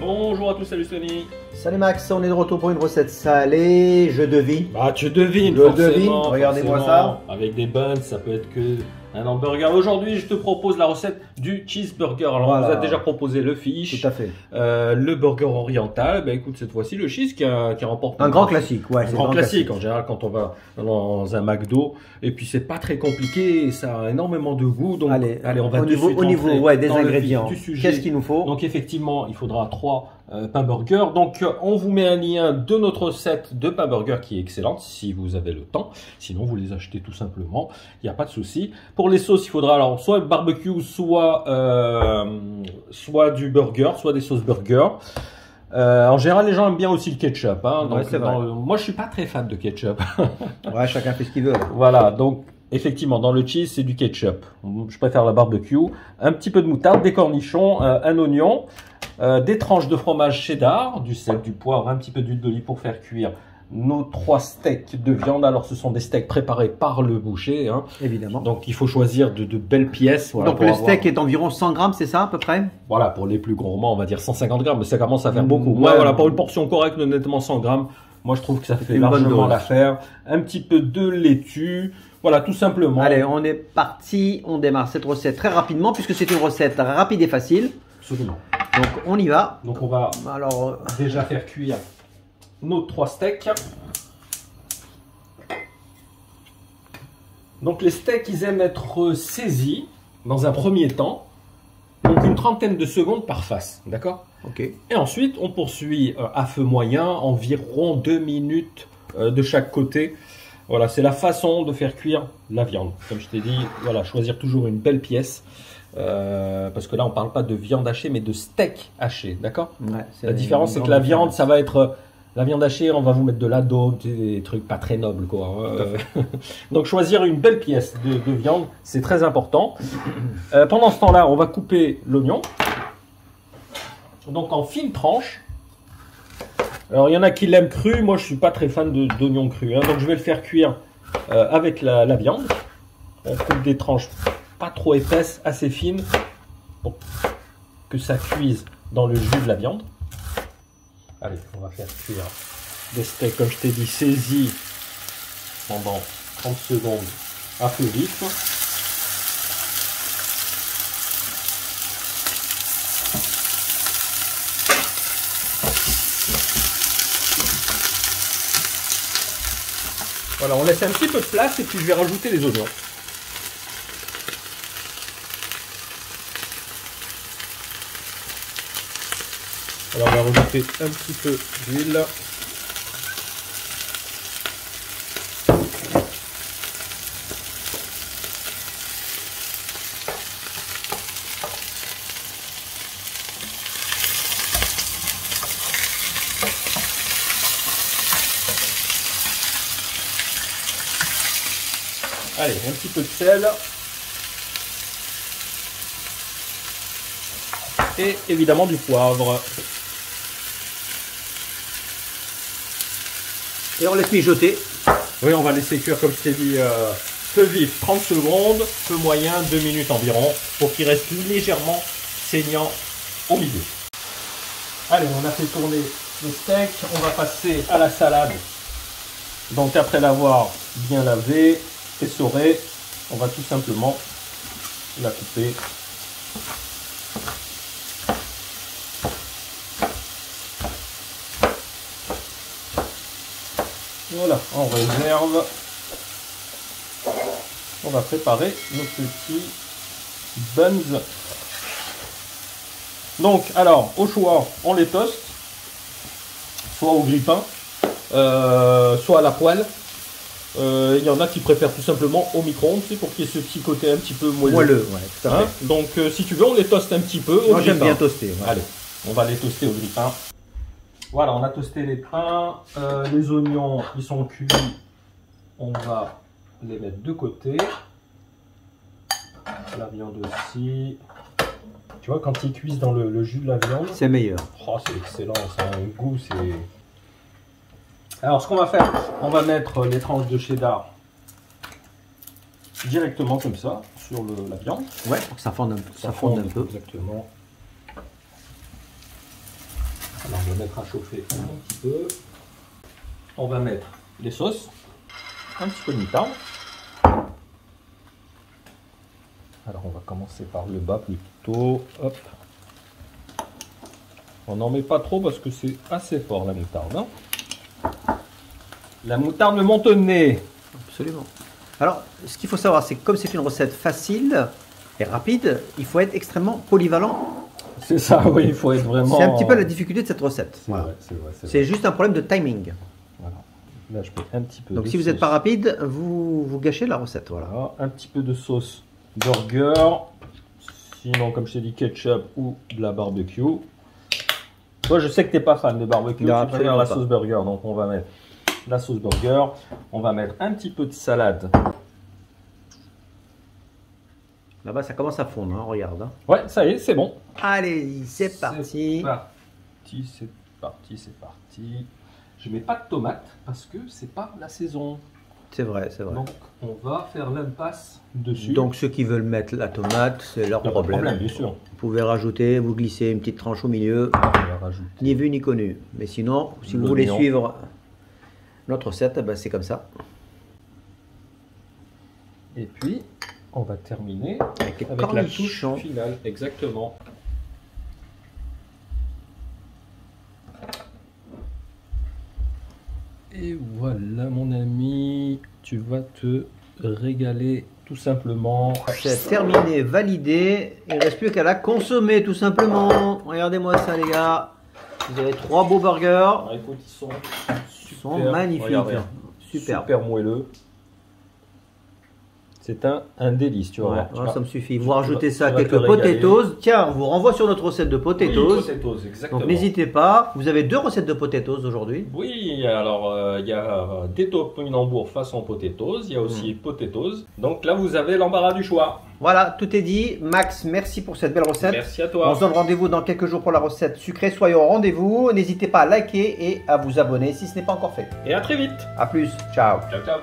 Bonjour à tous, salut Sony. Salut Max, on est de retour pour une recette salée, je devine. Bah tu devines, regardez-moi ça. Avec des buns, ça peut être que un hamburger. Aujourd'hui, je te propose la recette du cheeseburger. Alors voilà. On vous a déjà proposé le fish, tout à fait. Le burger oriental. Ben écoute, cette fois-ci le cheese qui remporte un grand classique. Ouais, un grand classique en général quand on va dans un McDo. Et puis c'est pas très compliqué, ça a énormément de goût. Donc allez, on va au niveau des ingrédients. Qu'est-ce qu'il nous faut? Donc effectivement, il faudra 3 pain burger. Donc on vous met un lien de notre recette de pain burger qui est excellente si vous avez le temps. Sinon vous les achetez tout simplement, il n'y a pas de souci. Pour les sauces, il faudra alors soit barbecue, soit du burger, soit des sauces burger. En général, les gens aiment bien aussi le ketchup. Hein, donc, moi, je suis pas très fan de ketchup. Ouais, chacun fait ce qu'il veut. Voilà, donc effectivement, dans le cheese, c'est du ketchup. Je préfère la barbecue. Un petit peu de moutarde, des cornichons, un oignon, des tranches de fromage cheddar, du sel, du poivre, un petit peu d'huile d'olive pour faire cuire nos 3 steaks de viande. Alors, ce sont des steaks préparés par le boucher. Hein. Évidemment. Donc, il faut choisir de belles pièces. Voilà, donc, le steak est environ 100 grammes, c'est ça à peu près? Voilà, pour les plus gourmands, on va dire 150 grammes, mais ça commence à faire beaucoup. Moi, voilà, pour une portion correcte, honnêtement, 100 grammes. Moi, je trouve que ça fait largement l'affaire. Un petit peu de laitue. Voilà, tout simplement. Allez, on est parti. On démarre cette recette très rapidement puisque c'est une recette rapide et facile. Absolument. Donc, on y va. Donc, on va déjà faire cuire nos 3 steaks. Donc, les steaks, ils aiment être saisis dans un premier temps. Donc, une trentaine de secondes par face. D'accord? Ok. Et ensuite, on poursuit à feu moyen, environ 2 minutes de chaque côté. Voilà, c'est la façon de faire cuire la viande. Comme je t'ai dit, voilà, choisir toujours une belle pièce. Parce que là, on ne parle pas de viande hachée, mais de steak haché. D'accord? Ouais, la différence, c'est que la viande, ça va être... La viande hachée, on va vous mettre de l'adobe, des trucs pas très nobles, quoi. Donc, choisir une belle pièce de viande, c'est très important. Pendant ce temps-là, on va couper l'oignon. Donc, en fines tranches. Alors, il y en a qui l'aiment cru. Moi, je suis pas très fan d'oignon cru. Hein. Donc, je vais le faire cuire avec la viande. On coupe des tranches pas trop épaisses, assez fines, pour que ça cuise dans le jus de la viande. Allez, on va faire cuire des steaks, comme je t'ai dit, saisis pendant 30 secondes à feu vif. Voilà, on laisse un petit peu de place et puis je vais rajouter les oignons. Alors on va rajouter un petit peu d'huile. Allez, un petit peu de sel. Et évidemment du poivre. Et on laisse mijoter. Oui, on va laisser cuire, comme je t'ai dit, feu vif 30 secondes, feu moyen 2 minutes environ, pour qu'il reste légèrement saignant au milieu. Allez, on a fait tourner le steak, on va passer à la salade. Donc après l'avoir bien lavé, essoré, on va tout simplement la couper. Voilà, on réserve. On va préparer nos petits buns. Donc, alors, au choix, on les toast, soit au grille-pain, soit à la poêle. Il y en a qui préfèrent tout simplement au micro-ondes, pour qu'il y ait ce petit côté un petit peu moelleux. Ouais, tout à fait. Donc, si tu veux, on les toste un petit peu. Moi, j'aime bien toaster. Ouais. Allez, on va les toaster au grille-pain. Voilà, on a toasté les pains, les oignons, ils sont cuits. On va les mettre de côté. La viande aussi. Tu vois, quand ils cuisent dans le jus de la viande, c'est meilleur. Oh, c'est excellent, ça a un goût, c'est... Alors, ce qu'on va faire, on va mettre les tranches de cheddar directement comme ça, sur la viande. Ouais, pour que ça fonde un peu. Exactement. va mettre à chauffer un petit peu. On va mettre les sauces, un petit peu de moutarde. Alors on va commencer par le bas plutôt. Hop. On n'en met pas trop parce que c'est assez fort la moutarde. Hein. La moutarde me monte au nez. Absolument. Alors, ce qu'il faut savoir, c'est que comme c'est une recette facile et rapide, il faut être extrêmement polyvalent. C'est ça, oui, il faut être vraiment... C'est un petit peu la difficulté de cette recette. C'est vrai, c'est vrai. C'est juste un problème de timing. Voilà. Là, je mets un petit peu Donc de si vous sauce. n'êtes pas rapide, vous gâchez la recette. Voilà. Voilà, un petit peu de sauce burger. Sinon, comme je t'ai dit, ketchup ou de la barbecue. Toi, je sais que tu n'es pas fan de barbecue, Non, tu préfères la absolument sauce burger. Donc, on va mettre la sauce burger. On va mettre un petit peu de salade. Là-bas, ça commence à fondre, hein, regarde. Hein. Ouais, ça y est, c'est bon. Allez, c'est parti. C'est parti, c'est parti. Je mets pas de tomates parce que c'est pas la saison. C'est vrai, c'est vrai. Donc, on va faire l'impasse dessus. Donc ceux qui veulent mettre la tomate, c'est leur Il y a pas de problème. bien sûr. Vous pouvez rajouter, vous glissez une petite tranche au milieu, On va rajouter. ni vu ni connu. Mais sinon, si vous L'oignon. voulez suivre notre recette, ben c'est comme ça. Et puis, on va terminer Avec les avec la touche cornichons. finale. Exactement. Et voilà, mon ami, tu vas te régaler tout simplement. C'est terminé, validé. Il ne reste plus qu'à la consommer tout simplement. Regardez-moi ça les gars. Vous avez 3 beaux burgers. Alors, écoute, ils sont Ils sont magnifiques. Regardez. Super. Super moelleux. C'est un délice, tu vois. Ouais, Tu ouais, vas- ça me suffit. tu Vous vas- rajoutez tu ça, vas te quelques régaler. potatoes. Tiens, on vous renvoie sur notre recette de potatoes. Oui, potatoes, exactement. Donc n'hésitez pas. Vous avez 2 recettes de potatoes aujourd'hui. Oui, alors il y a des topinambours façon potatoes, il y a aussi potatoes. Donc là, vous avez l'embarras du choix. Voilà, tout est dit. Max, merci pour cette belle recette. Merci à On toi. se donne rendez-vous dans quelques jours pour la recette sucrée. Soyez au rendez-vous. N'hésitez pas à liker et à vous abonner si ce n'est pas encore fait. Et à très vite. A plus. Ciao. Ciao, ciao.